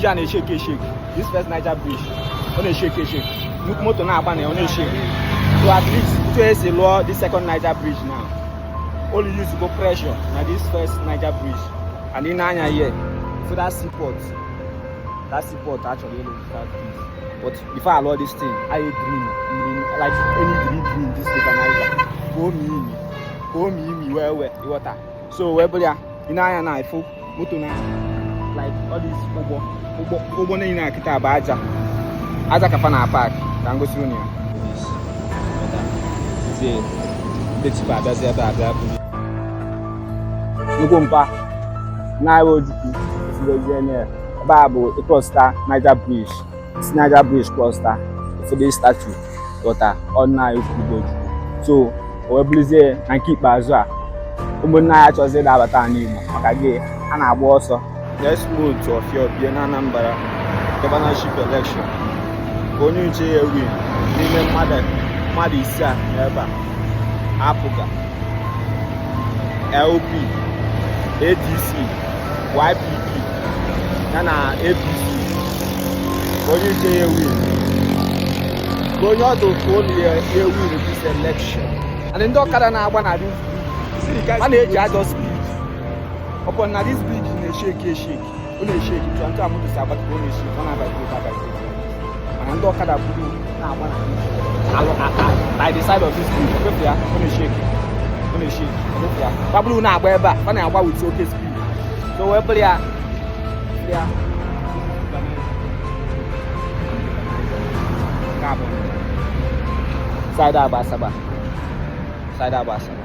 bridge and a shake. This first Niger Bridge, on a shake. Motor now on a shake. So at least to a law this second Niger Bridge now. Only use to go pressure now this first Niger Bridge. And in Anya here, so that seaport actually that is. But before I allow this thing, I dream like any dream this River Niger. Go me where water. So where in Anya now full motor now like all this Obo na kita abaja. Aja kapana park. Can go through here. See the chipa does there bad. You go back. Now road Bible across Niger Bridge. It's Niger Bridge cluster. For this statue, water on now Igbo. So we believe and keep Bazua. Na actually say that about Nimo. Okay, and I was next month of your Anambra governorship election. Only J win. Name Madisa Eba Apuga LP ADC YPP Nana APC only J win. Going out to only a win this election. And then don't carry na one of these. Manage just speed. Upon this bridge in a shake. Only shake to enter to Sabbath only shake. One by and don't carry now one by the side of this bridge. Only shake. Pablo now wherever. When I walk with okay speed. So wherever they are. Side Abasaba.